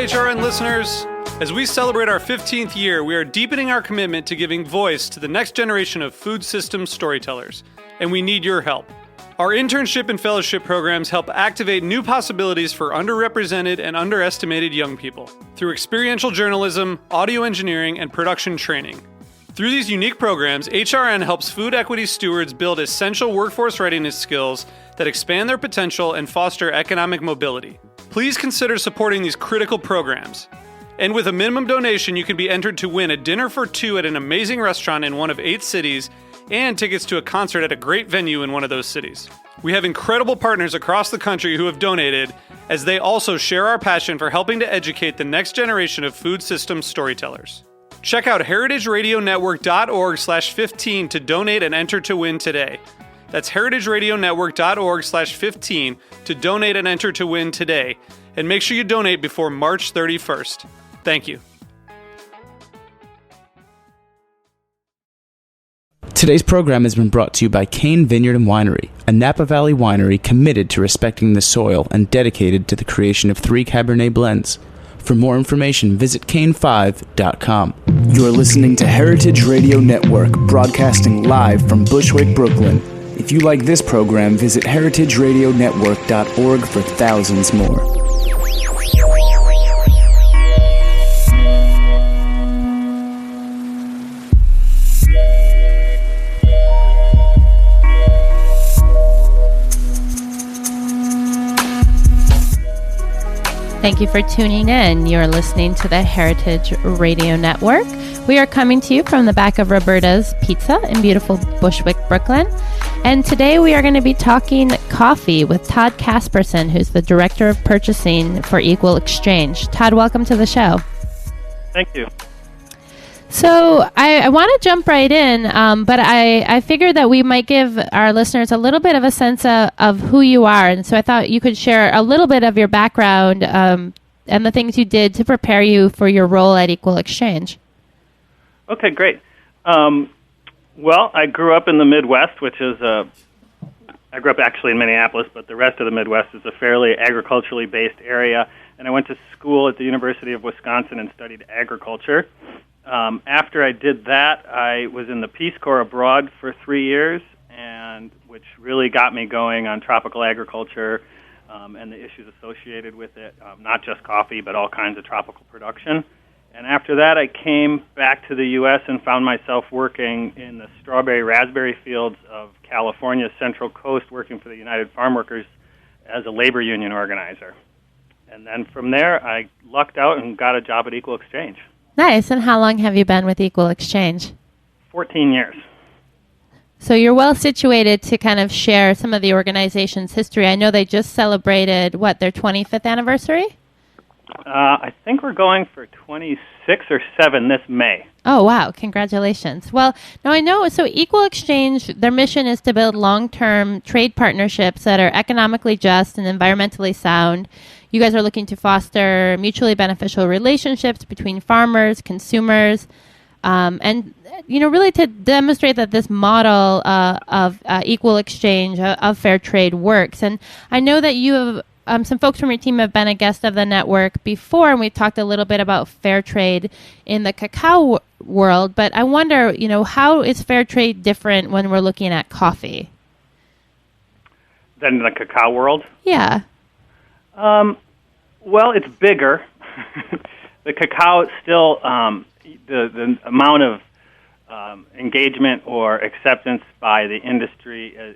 HRN listeners. As we celebrate our 15th year, we are deepening our commitment to giving voice to the next generation of food systems storytellers, and we need your help. Our internship and fellowship programs help activate new possibilities for underrepresented and underestimated young people through experiential journalism, audio engineering, and production training. Through these unique programs, HRN helps food equity stewards build essential workforce readiness skills that expand their potential and foster economic mobility. Please consider supporting these critical programs. And with a minimum donation, you can be entered to win a dinner for two at an amazing restaurant in one of 8 cities and tickets to a concert at a great venue in one of those cities. We have incredible partners across the country who have donated, as they also share our passion for helping to educate the next generation of food systems storytellers. Check out heritageradionetwork.org/15 to donate and enter to win today. That's heritageradionetwork.org/15 to donate and enter to win today. And make sure you donate before March 31st. Thank you. Today's program has been brought to you by Cane Vineyard and Winery, a Napa Valley winery committed to respecting the soil and dedicated to the creation of 3 Cabernet blends. For more information, visit cane5.com. You're listening to Heritage Radio Network, broadcasting live from Bushwick, Brooklyn. If you like this program, visit heritageradionetwork.org for thousands more. Thank you for tuning in. You're listening to the Heritage Radio Network. We are coming to you from the back of Roberta's Pizza in beautiful Bushwick, Brooklyn. And today we are going to be talking coffee with Todd Caspersen, who's the Director of Purchasing for Equal Exchange. Todd, welcome to the show. Thank you. So I want to jump right in, but I figured that we might give our listeners a little bit of a sense of who you are. And so I thought you could share a little bit of your background and the things you did to prepare you for your role at Equal Exchange. Okay, great. Well, I grew up in the Midwest, which is I grew up actually in Minneapolis, but the rest of the Midwest is a fairly agriculturally based area. And I went to school at the University of Wisconsin and studied agriculture. After I did that, I was in the Peace Corps abroad for 3 years, and which really got me going on tropical agriculture and the issues associated with it, not just coffee, but all kinds of tropical production. And after that, I came back to the U.S. and found myself working in the strawberry-raspberry fields of California's Central Coast, working for the United Farm Workers as a labor union organizer. And then from there, I lucked out and got a job at Equal Exchange. Nice. And how long have you been with Equal Exchange? 14 years. So you're well situated to kind of share some of the organization's history. I know they just celebrated, their 25th anniversary? I think we're going for 26 or 7 this May. Oh, wow. Congratulations. Well, now I know, so Equal Exchange, their mission is to build long-term trade partnerships that are economically just and environmentally sound. You guys are looking to foster mutually beneficial relationships between farmers, consumers, and, really to demonstrate that this model of equal exchange, of fair trade works. And I know that you have some folks from your team have been a guest of the network before, and we've talked a little bit about fair trade in the cacao world. But I wonder, how is fair trade different when we're looking at coffee? Than the cacao world? Yeah. Well, it's bigger. The cacao still, the amount of engagement or acceptance by the industry is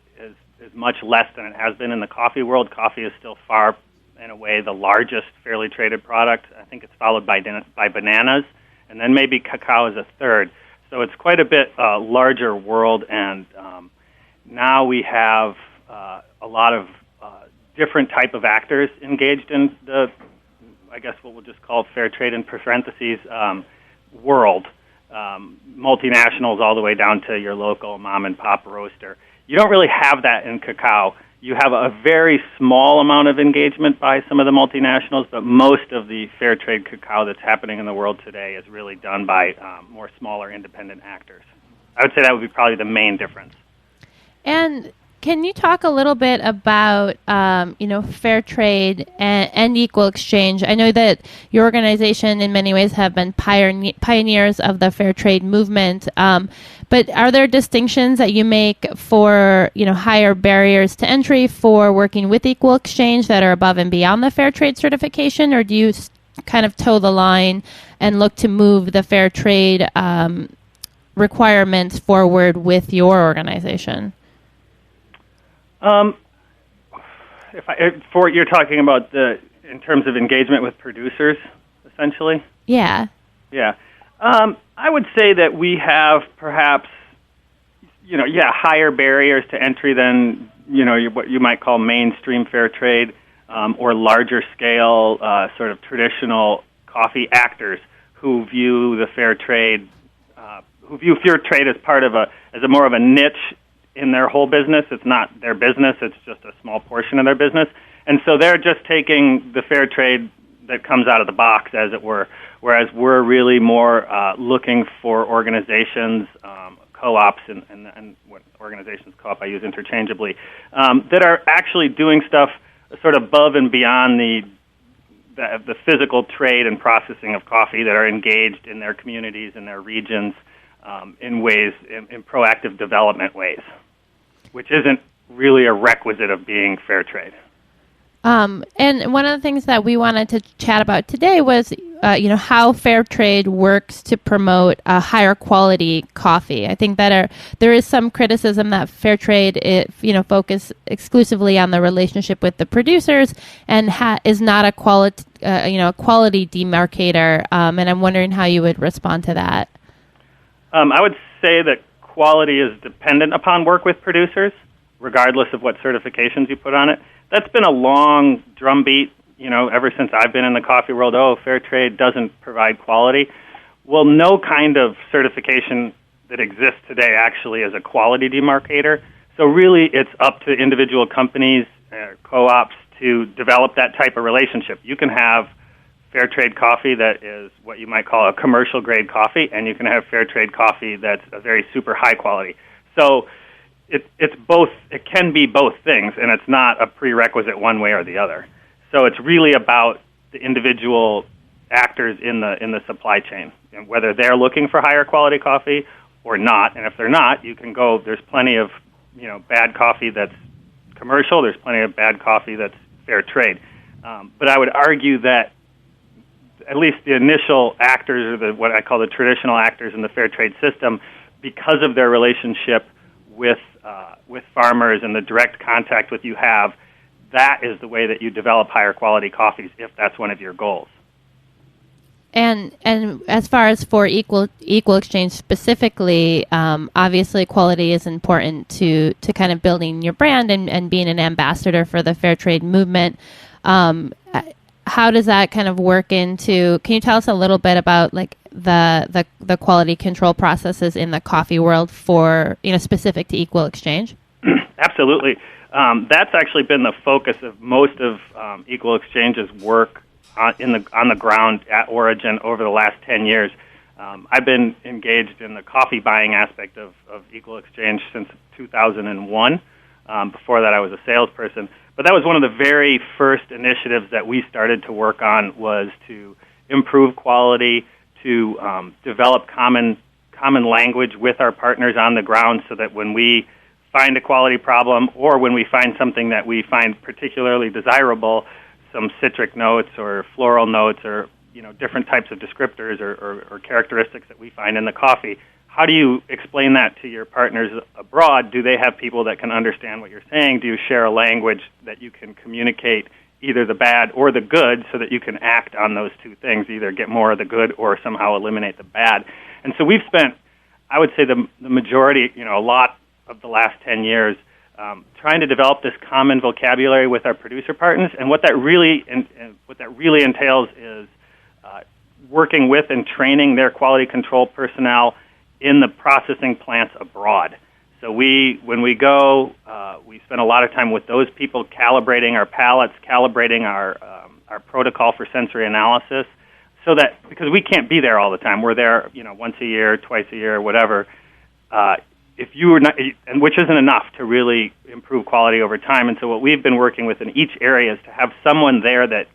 much less than it has been in the coffee world. Coffee is still far, in a way, the largest fairly traded product. I think it's followed by bananas, and then maybe cacao is a third. So it's quite a bit larger world, and now we have a lot of different type of actors engaged in the, I guess what we'll just call fair trade in parentheses, world. Multinationals all the way down to your local mom and pop roaster. You don't really have that in cacao. You have a very small amount of engagement by some of the multinationals, but most of the fair trade cacao that's happening in the world today is really done by more smaller independent actors. I would say that would be probably the main difference. And can you talk a little bit about, fair trade and equal exchange? I know that your organization in many ways have been pioneers of the fair trade movement, but are there distinctions that you make for, higher barriers to entry for working with equal exchange that are above and beyond the fair trade certification, or do you kind of toe the line and look to move the fair trade requirements forward with your organization? You're talking about in terms of engagement with producers, essentially? Yeah. Yeah. I would say that we have perhaps, higher barriers to entry than, what you might call mainstream fair trade, or larger scale, sort of traditional coffee actors who view the fair trade, as part of as a more of a niche in their whole business. It's not their business; it's just a small portion of their business, and so they're just taking the fair trade that comes out of the box, as it were. Whereas we're really more looking for organizations, co-ops, and what organizations co-op I use interchangeably, that are actually doing stuff sort of above and beyond the physical trade and processing of coffee, that are engaged in their communities and their regions in proactive development ways, which isn't really a requisite of being fair trade. And one of the things that we wanted to chat about today was, how fair trade works to promote a higher quality coffee. I think that there is some criticism that fair trade, focus exclusively on the relationship with the producers and is not a quality demarcator. And I'm wondering how you would respond to that. I would say that quality is dependent upon work with producers, regardless of what certifications you put on it. That's been a long drumbeat, ever since I've been in the coffee world. Oh, fair trade doesn't provide quality. Well, no kind of certification that exists today actually is a quality demarcator. So really, it's up to individual companies, co-ops, to develop that type of relationship. You can have fair trade coffee that is what you might call a commercial grade coffee, and you can have fair trade coffee that's a very super high quality. So it's both. It can be both things, and it's not a prerequisite one way or the other. So it's really about the individual actors in the supply chain, and whether they're looking for higher quality coffee or not. And if they're not, you can go. There's plenty of bad coffee that's commercial. There's plenty of bad coffee that's fair trade. But I would argue that at least the initial actors, or what I call the traditional actors in the fair trade system, because of their relationship with farmers and the direct contact with you have, that is the way that you develop higher quality coffees, if that's one of your goals. And as far as for equal exchange specifically, obviously quality is important to kind of building your brand and being an ambassador for the fair trade movement. How does that kind of work into? Can you tell us a little bit about like the quality control processes in the coffee world for specific to equal exchange? Absolutely. That's actually been the focus of most of Equal Exchange's work on the ground at Origin over the last 10 years. I've been engaged in the coffee buying aspect of Equal Exchange since 2001. Before that, I was a salesperson. But that was one of the very first initiatives that we started to work on, was to improve quality, to develop common language with our partners on the ground, so that when we find a quality problem, or when we find something that we find particularly desirable, some citric notes or floral notes, or different types of descriptors or characteristics that we find in the coffee, how do you explain that to your partners abroad? Do they have people that can understand what you're saying? Do you share a language that you can communicate either the bad or the good, so that you can act on those two things, either get more of the good or somehow eliminate the bad? And so we've spent, I would say, the majority, a lot of the last 10 years trying to develop this common vocabulary with our producer partners. And what that really entails is working with and training their quality control personnel in the processing plants abroad. So when we go, we spend a lot of time with those people calibrating our palettes, calibrating our protocol for sensory analysis, so that, because we can't be there all the time, we're there once a year, twice a year, whatever. if you were not, and which isn't enough to really improve quality over time. And so what we've been working with in each area is to have someone there that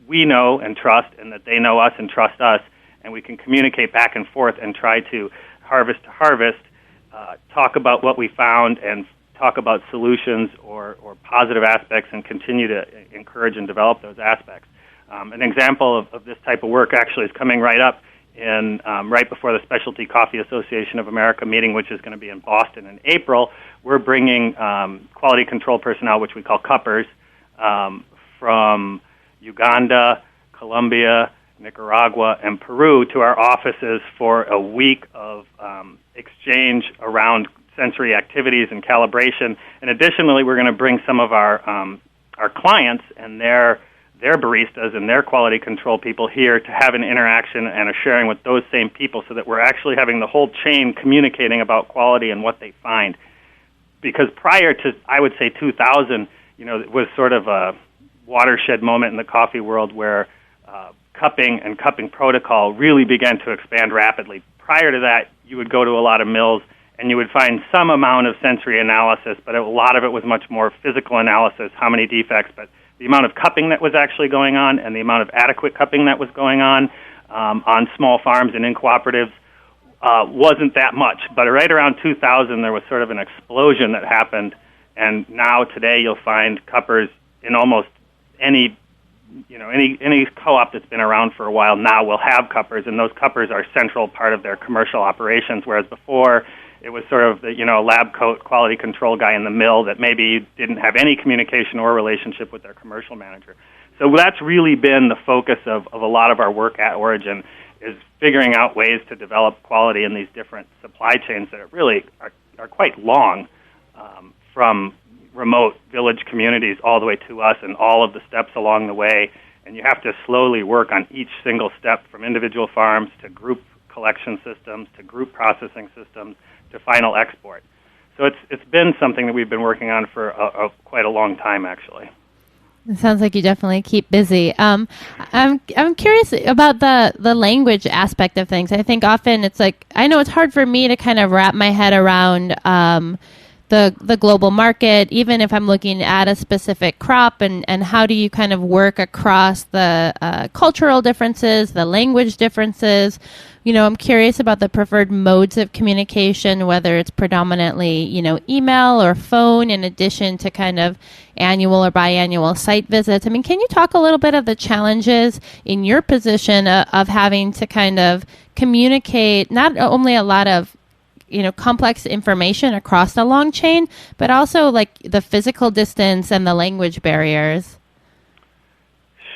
we know and trust, and that they know us and trust us, and we can communicate back and forth and try to harvest, talk about what we found and talk about solutions or positive aspects, and continue to encourage and develop those aspects. An example of this type of work actually is coming right up in right before the Specialty Coffee Association of America meeting, which is going to be in Boston in April. We're bringing quality control personnel, which we call cuppers, from Uganda, Colombia, Nicaragua, and Peru to our offices for a week of exchange around sensory activities and calibration. And additionally, we're going to bring some of our clients and their baristas and their quality control people here to have an interaction and a sharing with those same people, so that we're actually having the whole chain communicating about quality and what they find. Because prior to, I would say, 2000, it was sort of a watershed moment in the coffee world where cupping and cupping protocol really began to expand rapidly. Prior to that, you would go to a lot of mills and you would find some amount of sensory analysis, but a lot of it was much more physical analysis, how many defects, but the amount of cupping that was actually going on and the amount of adequate cupping that was going on small farms and in cooperatives wasn't that much. But right around 2000, there was sort of an explosion that happened, and now today you'll find cuppers in almost any co-op that's been around for a while now will have cuppers, and those cuppers are a central part of their commercial operations, whereas before it was sort of the lab coat quality control guy in the mill that maybe didn't have any communication or relationship with their commercial manager. So that's really been the focus of a lot of our work at Origin, is figuring out ways to develop quality in these different supply chains that really are quite long, from remote village communities all the way to us, and all of the steps along the way. And you have to slowly work on each single step, from individual farms to group collection systems to group processing systems to final export. So it's been something that we've been working on for quite a long time, actually. It sounds like you definitely keep busy. I'm curious about the language aspect of things. I think often it's like, I know it's hard for me to kind of wrap my head around the global market, even if I'm looking at a specific crop, and how do you kind of work across the cultural differences, the language differences. I'm curious about the preferred modes of communication, whether it's predominantly, email or phone, in addition to kind of annual or biannual site visits. I mean, can you talk a little bit of the challenges in your position of having to kind of communicate not only a lot of complex information across the long chain, but also like the physical distance and the language barriers?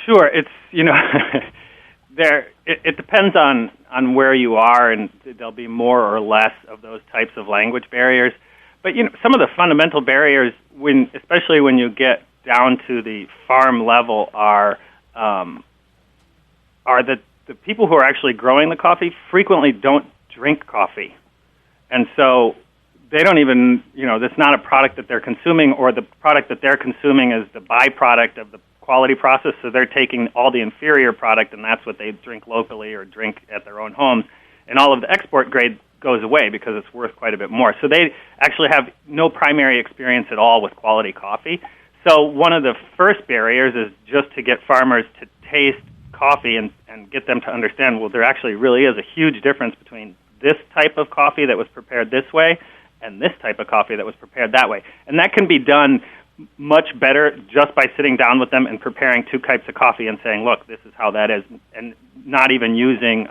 Sure. It's, it depends on where you are, and there'll be more or less of those types of language barriers. But, some of the fundamental barriers, especially when you get down to the farm level, are that the people who are actually growing the coffee frequently don't drink coffee. And so they don't even, that's not a product that they're consuming, or the product that they're consuming is the byproduct of the quality process, so they're taking all the inferior product, and that's what they drink locally or drink at their own homes. And all of the export grade goes away because it's worth quite a bit more. So they actually have no primary experience at all with quality coffee. So one of the first barriers is just to get farmers to taste coffee and get them to understand, well, there actually really is a huge difference between this type of coffee that was prepared this way and this type of coffee that was prepared that way. And that can be done much better just by sitting down with them and preparing two types of coffee and saying, look, this is how that is, and not even using,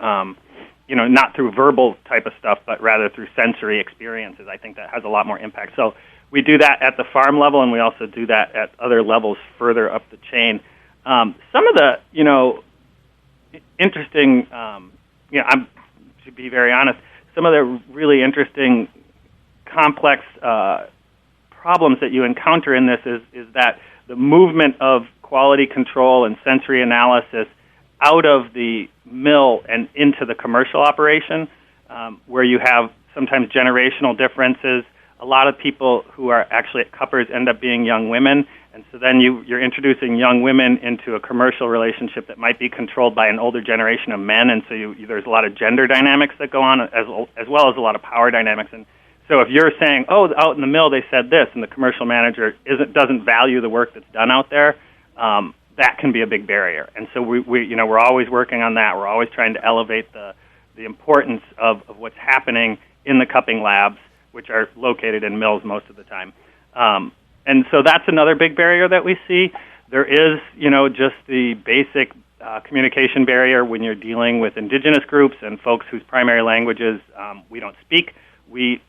not through verbal type of stuff, but rather through sensory experiences. I think that has a lot more impact. So we do that at the farm level, and we also do that at other levels further up the chain. Some of the, interesting, to be very honest, some of the really interesting, complex problems that you encounter in this is that the movement of quality control and sensory analysis out of the mill and into the commercial operation, where you have sometimes generational differences. A lot of people who are actually at cuppers end up being young women, and so then you're introducing young women into a commercial relationship that might be controlled by an older generation of men, and so there's a lot of gender dynamics that go on, as well as a lot of power dynamics. And So if you're saying, oh, out in the mill they said this, and the commercial manager doesn't value the work that's done out there, that can be a big barrier. And so we're always working on that. We're always trying to elevate the importance of what's happening in the cupping labs, which are located in mills most of the time. And so that's another big barrier that we see. There is, just the basic communication barrier when you're dealing with indigenous groups and folks whose primary languages we don't speak.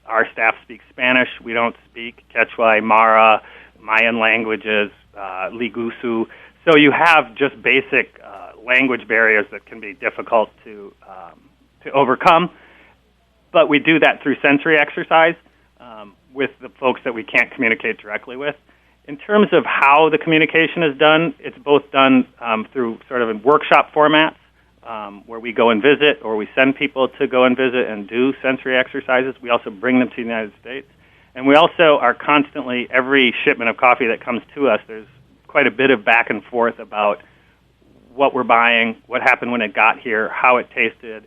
Our staff speaks Spanish. We don't speak Quechua, Aymara, Mayan languages, Ligusu. So you have just basic language barriers that can be difficult to overcome. But we do that through sensory exercise with the folks that we can't communicate directly with. In terms of how the communication is done, it's both done through sort of in workshop formats where we go and visit, or we send people to go and visit and do sensory exercises. We also bring them to the United States. And we also are constantly, every shipment of coffee that comes to us, there's quite a bit of back and forth about what we're buying, what happened when it got here, how it tasted.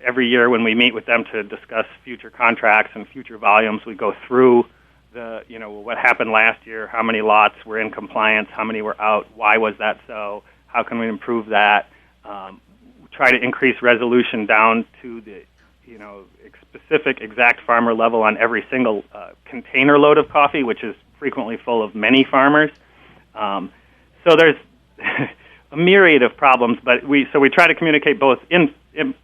Every year when we meet with them to discuss future contracts and future volumes, we go through what happened last year, how many lots were in compliance, how many were out, why was that so, how can we improve that, try to increase resolution down to the specific exact farmer level on every single container load of coffee, which is frequently full of many farmers. So there's a myriad of problems, but we try to communicate both in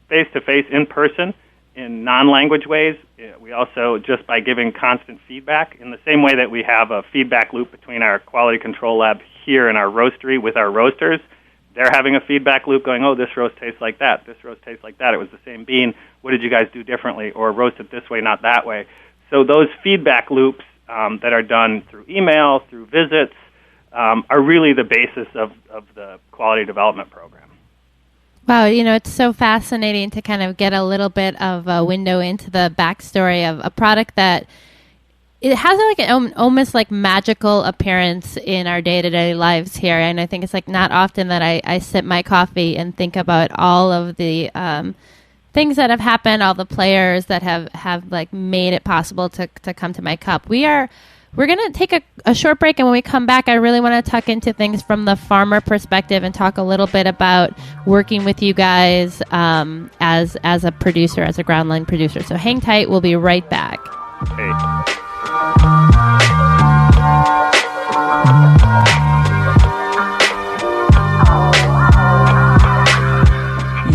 face-to-face, in person, in non-language ways. We also, just by giving constant feedback, in the same way that we have a feedback loop between our quality control lab here in our roastery with our roasters, they're having a feedback loop going, oh, this roast tastes like that, this roast tastes like that, it was the same bean, what did you guys do differently, or roast it this way, not that way. So those feedback loops that are done through email, through visits, are really the basis of the quality development program. Wow, it's so fascinating to kind of get a little bit of a window into the backstory of a product that it has like an almost like magical appearance in our day-to-day lives here. And I think it's like not often that I sip my coffee and think about all of the things that have happened, all the players that have like made it possible to come to my cup. We're going to take a short break, and when we come back, I really want to tuck into things from the farmer perspective and talk a little bit about working with you guys as a producer, as a ground line producer. So hang tight. We'll be right back. Hey.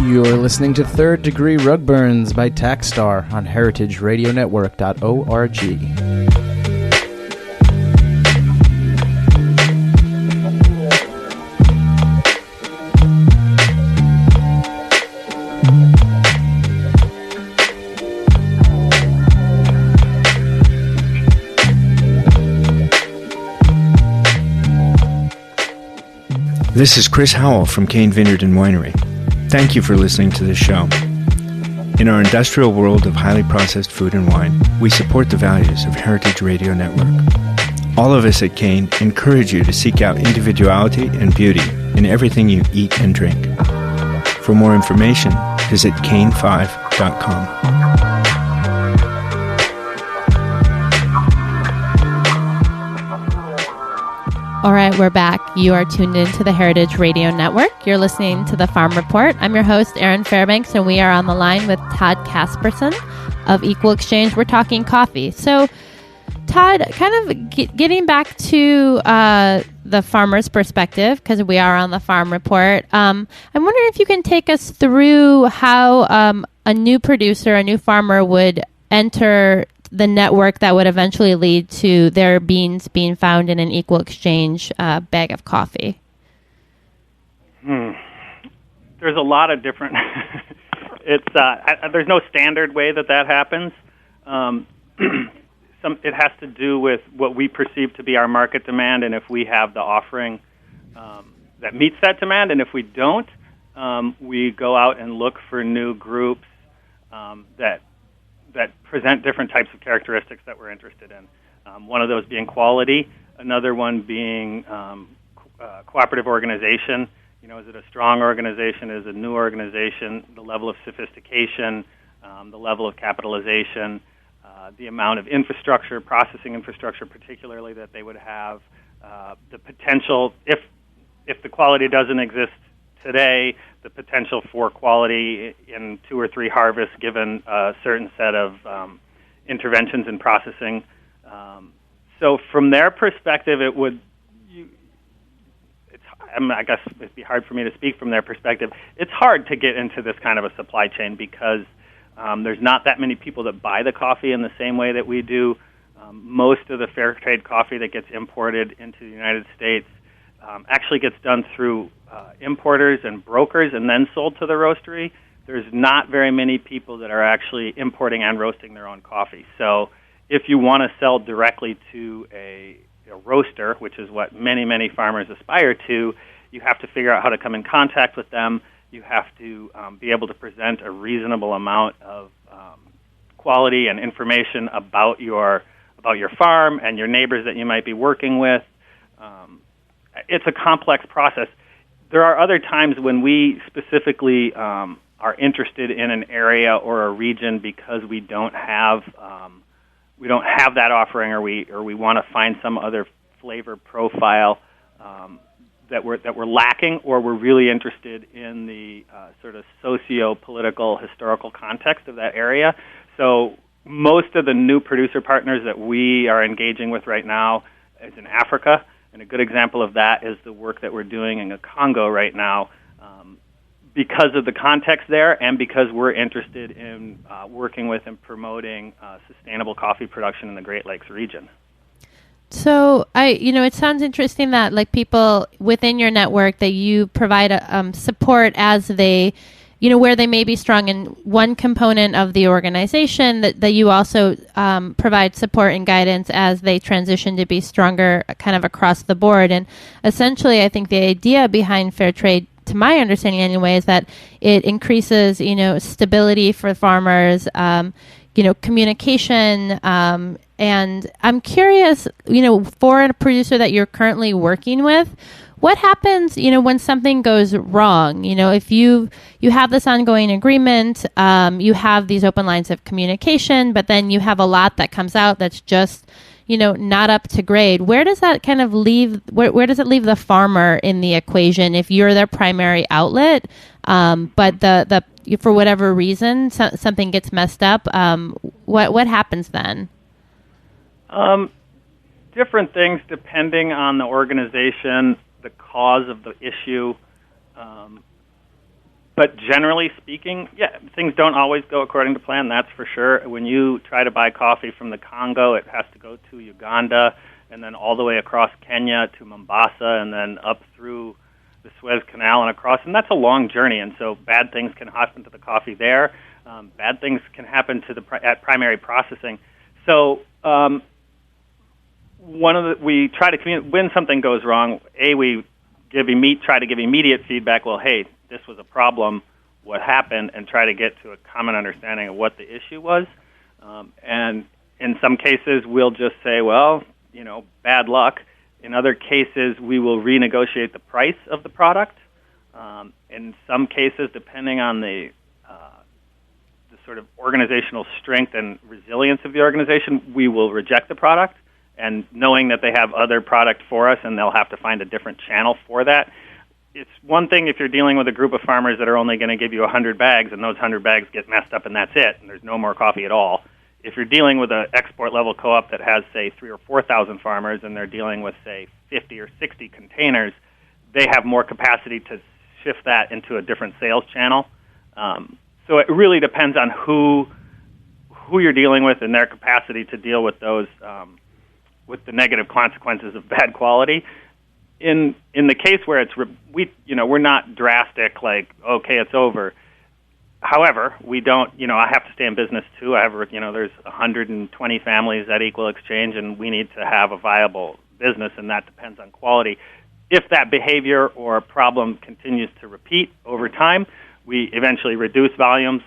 You're listening to Third Degree Rug Burns by Taxstar on heritageradionetwork.org. This is Chris Howell from Cane Vineyard and Winery. Thank you for listening to this show. In our industrial world of highly processed food and wine, we support the values of Heritage Radio Network. All of us at Cane encourage you to seek out individuality and beauty in everything you eat and drink. For more information, visit cane5.com. All right, we're back. You are tuned into the Heritage Radio Network. You're listening to the Farm Report. I'm your host, Erin Fairbanks, and we are on the line with Todd Caspersen of Equal Exchange. We're talking coffee. So, Todd, kind of getting back to the farmer's perspective, because we are on the Farm Report, I'm wondering if you can take us through how a new producer, a new farmer would enter the network that would eventually lead to their beans being found in an equal exchange bag of coffee. There's a lot of different. There's no standard way that happens. It has to do with what we perceive to be our market demand, and if we have the offering that meets that demand, and if we don't, we go out and look for new groups that present different types of characteristics that we're interested in. One of those being quality, another one being cooperative organization. Is it a strong organization? Is it a new organization? The level of sophistication, the level of capitalization, the amount of infrastructure, processing infrastructure particularly, that they would have, the potential, if the quality doesn't exist today, the potential for quality in 2 or 3 harvests given a certain set of interventions in processing. So from their perspective, I guess it'd be hard for me to speak from their perspective. It's hard to get into this kind of a supply chain because there's not that many people that buy the coffee in the same way that we do. Most of the fair trade coffee that gets imported into the United States actually gets done through importers and brokers and then sold to the roastery. There's not very many people that are actually importing and roasting their own coffee. So if you want to sell directly to a roaster, which is what many, many farmers aspire to, you have to figure out how to come in contact with them. You have to be able to present a reasonable amount of quality and information about your farm and your neighbors that you might be working with. It's a complex process. There are other times when we specifically are interested in an area or a region because we don't have that offering, or we want to find some other flavor profile that we're lacking, or we're really interested in the sort of socio-political, historical context of that area. So most of the new producer partners that we are engaging with right now is in Africa, and a good example of that is the work that we're doing in the Congo right now, because of the context there and because we're interested in working with and promoting sustainable coffee production in the Great Lakes region. So it sounds interesting that like people within your network that you provide support as they, where they may be strong in one component of the organization, that you also provide support and guidance as they transition to be stronger kind of across the board. And essentially, I think the idea behind fair trade, to my understanding anyway, is that it increases, stability for farmers, communication, and I'm curious, for a producer that you're currently working with, what happens, when something goes wrong? If you have this ongoing agreement, you have these open lines of communication, but then you have a lot that comes out that's just, not up to grade. Where does that kind of leave? Where does it leave the farmer in the equation if you're their primary outlet, but the for whatever reason something gets messed up? What happens then? Different things depending on the organization, the cause of the issue. But generally speaking, things don't always go according to plan, that's for sure. When you try to buy coffee from the Congo, it has to go to Uganda and then all the way across Kenya to Mombasa and then up through the Suez Canal and across. And that's a long journey, and so bad things can happen to the coffee there. Bad things can happen to at primary processing. So we try to communicate when something goes wrong. We try to give immediate feedback. Well, hey, this was a problem. What happened? And try to get to a common understanding of what the issue was. And in some cases, we'll just say, well, bad luck. In other cases, we will renegotiate the price of the product. In some cases, depending on the sort of organizational strength and resilience of the organization, we will reject the product. And knowing that they have other product for us and they'll have to find a different channel for that. It's one thing if you're dealing with a group of farmers that are only going to give you 100 bags and those 100 bags get messed up and that's it, and there's no more coffee at all. If you're dealing with an export-level co-op that has, say, 3,000 or 4,000 farmers and they're dealing with, say, 50 or 60 containers, they have more capacity to shift that into a different sales channel. So it really depends on who you're dealing with and their capacity to deal with those with the negative consequences of bad quality. In the case where we're not drastic, like, okay, it's over. However, we don't, I have to stay in business too. There's 120 families at Equal Exchange, and we need to have a viable business, and that depends on quality. If that behavior or problem continues to repeat over time, we eventually reduce volumes,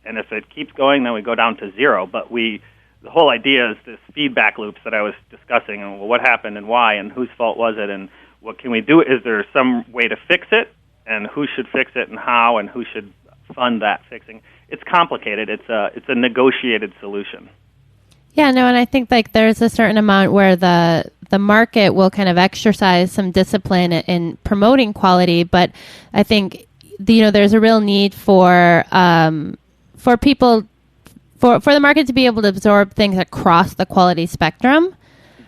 and if it keeps going, then we go down to zero. But the whole idea is this feedback loops that I was discussing, and what happened and why, and whose fault was it, and what can we do? Is there some way to fix it, and who should fix it, and how, and who should fund that fixing? It's complicated. It's a negotiated solution. Yeah, no, and I think like there's a certain amount where the market will kind of exercise some discipline in promoting quality, but I think there's a real need for people for the market to be able to absorb things across the quality spectrum.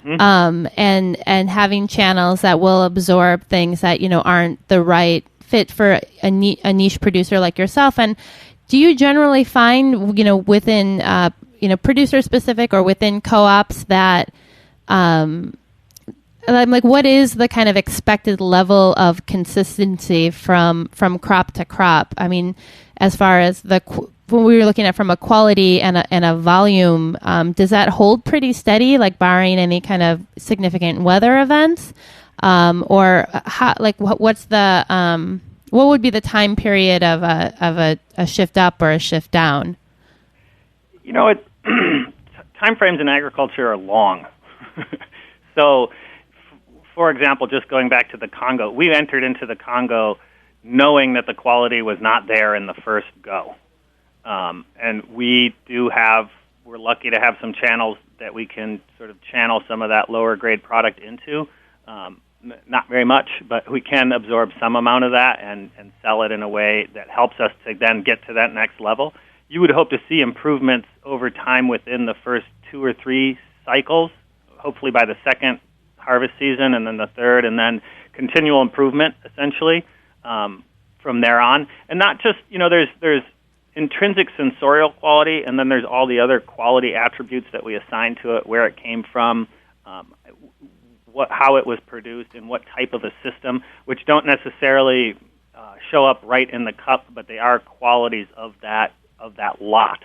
And having channels that will absorb things that aren't the right fit for a niche producer like yourself. And do you generally find within producer specific or within co-ops that like what is the kind of expected level of consistency from crop to crop? I mean, as far as when we were looking at from a quality and a volume, does that hold pretty steady, like barring any kind of significant weather events, or how, like what's the what would be the time period of a shift up or a shift down? Time frames in agriculture are long. So, for example, just going back to the Congo, we entered into the Congo knowing that the quality was not there in the first go. And we're lucky to have some channels that we can sort of channel some of that lower grade product into. Not very much, but we can absorb some amount of that and sell it in a way that helps us to then get to that next level. You would hope to see improvements over time within the first 2 or 3 cycles, hopefully by the second harvest season and then the third, and then continual improvement, essentially, from there on. And not just, there's intrinsic sensorial quality, and then there's all the other quality attributes that we assign to it, where it came from, how it was produced, and what type of a system, which don't necessarily show up right in the cup, but they are qualities of that lot.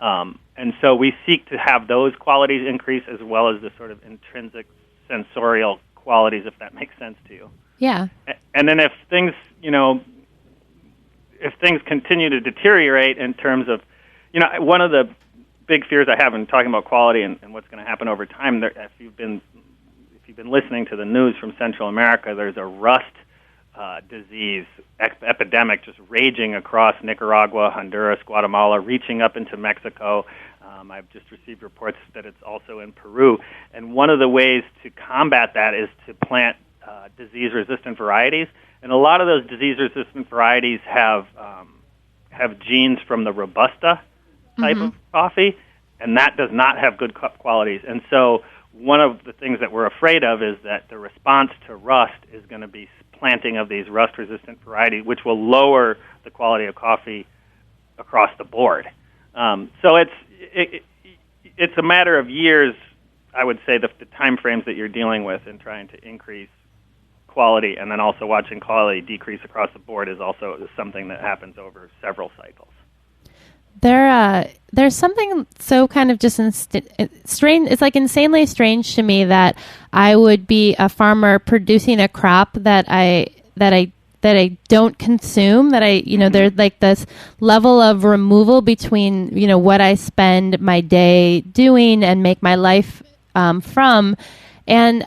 And so we seek to have those qualities increase as well as the sort of intrinsic sensorial qualities, if that makes sense to you. Yeah. And then if things continue to deteriorate in terms of, one of the big fears I have in talking about quality and what's going to happen over time, if you've been listening to the news from Central America, there's a rust disease epidemic just raging across Nicaragua, Honduras, Guatemala, reaching up into Mexico. I've just received reports that it's also in Peru. And one of the ways to combat that is to plant disease-resistant varieties. And a lot of those disease-resistant varieties have genes from the Robusta type of coffee, and that does not have good cup qualities. And so one of the things that we're afraid of is that the response to rust is going to be planting of these rust-resistant varieties, which will lower the quality of coffee across the board. So it's a matter of years, I would say, the time frames that you're dealing with in trying to increase quality, and then also watching quality decrease across the board is also something that happens over several cycles. There's something so kind of just strange. It's like insanely strange to me that I would be a farmer producing a crop that I don't consume. There's like this level of removal between what I spend my day doing and make my life from. And,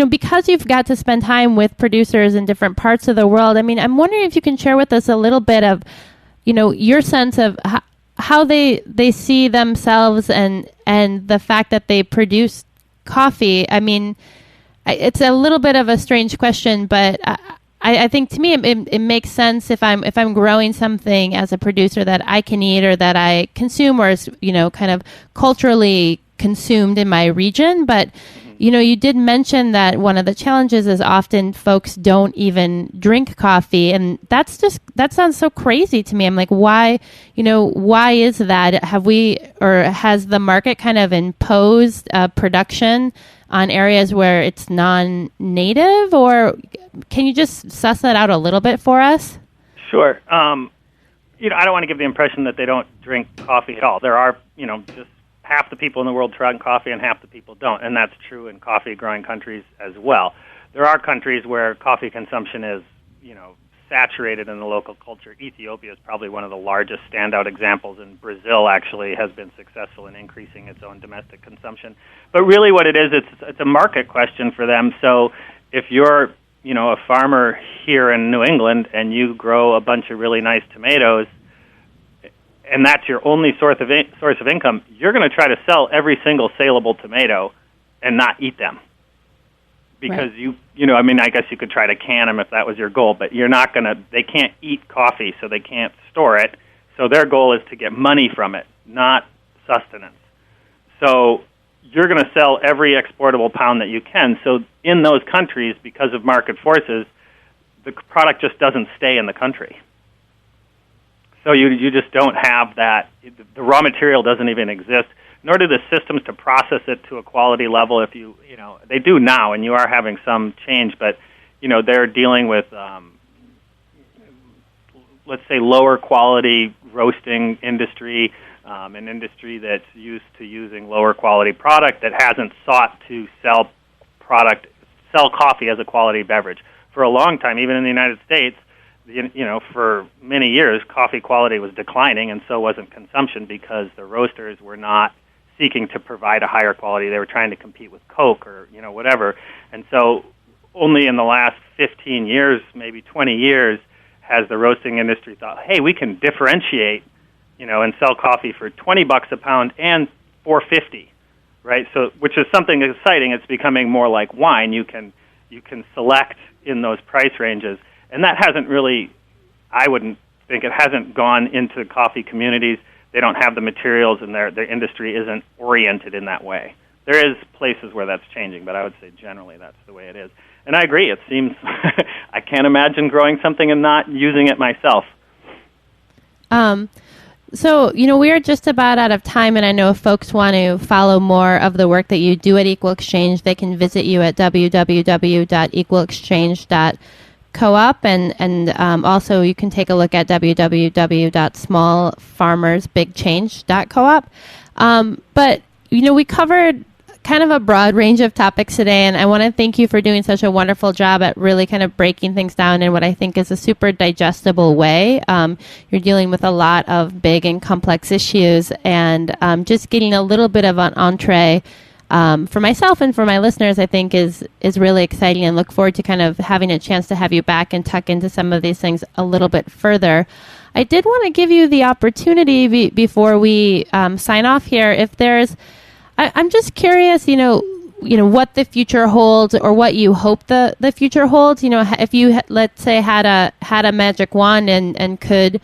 because you've got to spend time with producers in different parts of the world, I mean, I'm wondering if you can share with us a little bit of, your sense of how they see themselves and the fact that they produce coffee. I mean, it's a little bit of a strange question, but I think to me it makes sense if I'm growing something as a producer that I can eat or that I consume or is, kind of culturally consumed in my region. But you did mention that one of the challenges is often folks don't even drink coffee, and that sounds so crazy to me. I'm like, why is that? Has the market kind of imposed production on areas where it's non-native, or can you just suss that out a little bit for us? Sure. I don't want to give the impression that they don't drink coffee at all. There are, just half the people in the world drink coffee and half the people don't, and that's true in coffee-growing countries as well. There are countries where coffee consumption is, saturated in the local culture. Ethiopia is probably one of the largest standout examples, and Brazil actually has been successful in increasing its own domestic consumption. But really what it is, it's a market question for them. So if you're, a farmer here in New England and you grow a bunch of really nice tomatoes, and that's your only source of income, you're going to try to sell every single saleable tomato and not eat them. Because right. I guess you could try to can them if that was your goal, but they can't eat coffee, so they can't store it. So their goal is to get money from it, not sustenance. So you're going to sell every exportable pound that you can. So in those countries, because of market forces, the product just doesn't stay in the country. So you just don't have that. The raw material doesn't even exist, nor do the systems to process it to a quality level. If they do now, and you are having some change, but they're dealing with let's say lower quality roasting industry, an industry that's used to using lower quality product that hasn't sought to sell coffee as a quality beverage. For a long time, even in the United States, for many years, coffee quality was declining, and so wasn't consumption because the roasters were not seeking to provide a higher quality. They were trying to compete with Coke or whatever. And so only in the last 15 years, maybe 20 years, has the roasting industry thought, hey, we can differentiate, and sell coffee for $20 a pound and $4.50, right? So, which is something exciting. It's becoming more like wine. You can select in those price ranges, and that hasn't really, I wouldn't think, it hasn't gone into coffee communities. They don't have the materials, and their industry isn't oriented in that way. There is places where that's changing, but I would say generally that's the way it is. And I agree. It seems I can't imagine growing something and not using it myself. So, we are just about out of time, and I know if folks want to follow more of the work that you do at Equal Exchange, they can visit you at www.equalexchange.coop, and also you can take a look at www.smallfarmersbigchange.coop. But, we covered kind of a broad range of topics today, and I want to thank you for doing such a wonderful job at really kind of breaking things down in what I think is a super digestible way. You're dealing with a lot of big and complex issues, and just getting a little bit of an entree for myself and for my listeners, I think is really exciting, and look forward to kind of having a chance to have you back and tuck into some of these things a little bit further. I did want to give you the opportunity before we sign off here. If there's I'm just curious, what the future holds, or what you hope the future holds. If you, let's say, had a magic wand and could,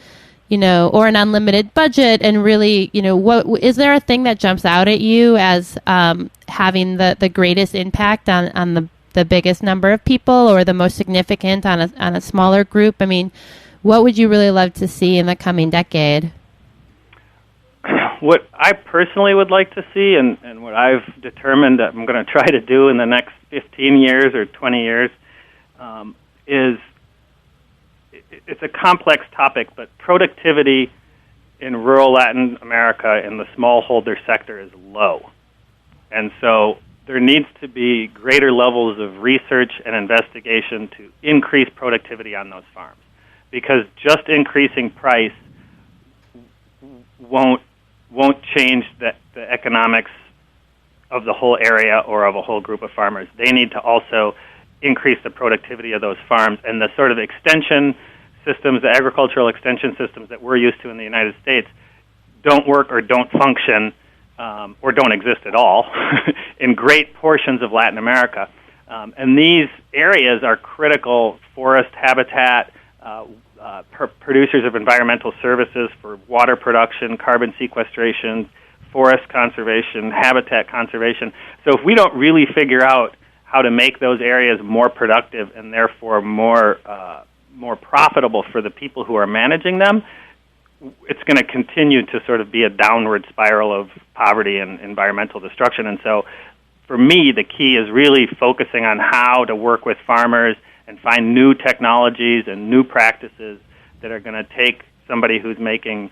or an unlimited budget, and really, what is there a thing that jumps out at you as having the greatest impact on the biggest number of people, or the most significant on a smaller group? I mean, what would you really love to see in the coming decade? What I personally would like to see, and what I've determined that I'm going to try to do in the next 15 years or 20 years, is it's a complex topic, but productivity in rural Latin America in the smallholder sector is low. And so there needs to be greater levels of research and investigation to increase productivity on those farms, because just increasing price won't change the economics of the whole area or of a whole group of farmers. They need to also increase the productivity of those farms, and the sort of extension systems, the agricultural extension systems that we're used to in the United States don't work or don't function or don't exist at all in great portions of Latin America. And these areas are critical forest habitat, producers of environmental services for water production, carbon sequestration, forest conservation, habitat conservation. So if we don't really figure out how to make those areas more productive and therefore more profitable for the people who are managing them, it's going to continue to sort of be a downward spiral of poverty and environmental destruction. And so for me, the key is really focusing on how to work with farmers and find new technologies and new practices that are going to take somebody who's making,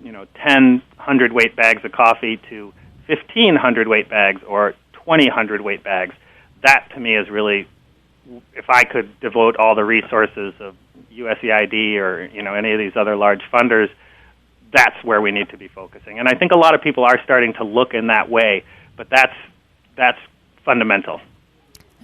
10 hundredweight bags of coffee to 15 hundredweight bags or 20 hundredweight bags. That, to me, is really, if I could devote all the resources of USAID or, any of these other large funders, that's where we need to be focusing. And I think a lot of people are starting to look in that way, but that's fundamental.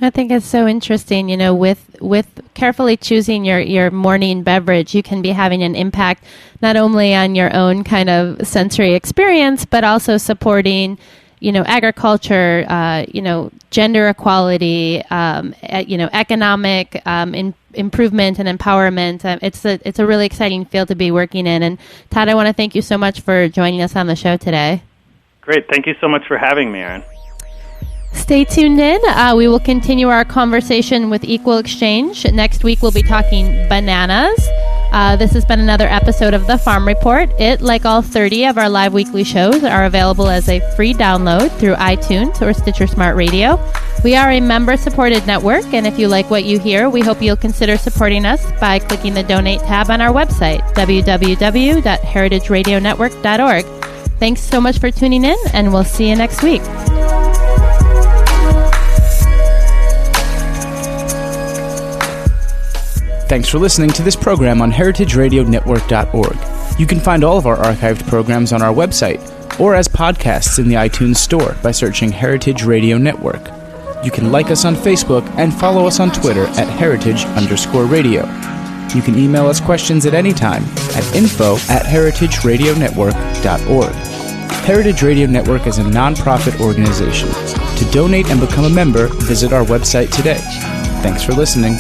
I think it's so interesting, with carefully choosing your morning beverage, you can be having an impact not only on your own kind of sensory experience, but also supporting, agriculture, gender equality, economic improvement and empowerment. It's a really exciting field to be working in. And Todd, I want to thank you so much for joining us on the show today. Great. Thank you so much for having me, Erin. Stay tuned in. We will continue our conversation with Equal Exchange. Next week, we'll be talking bananas. This has been another episode of The Farm Report. It, like all 30 of our live weekly shows, are available as a free download through iTunes or Stitcher Smart Radio. We are a member-supported network, and if you like what you hear, we hope you'll consider supporting us by clicking the Donate tab on our website, www.heritageradionetwork.org. Thanks so much for tuning in, and we'll see you next week. Thanks for listening to this program on heritageradionetwork.org. You can find all of our archived programs on our website or as podcasts in the iTunes Store by searching Heritage Radio Network. You can like us on Facebook and follow us on Twitter at @heritage_radio. You can email us questions at any time at info@heritageradionetwork.org. Heritage Radio Network is a non-profit organization. To donate and become a member, visit our website today. Thanks for listening.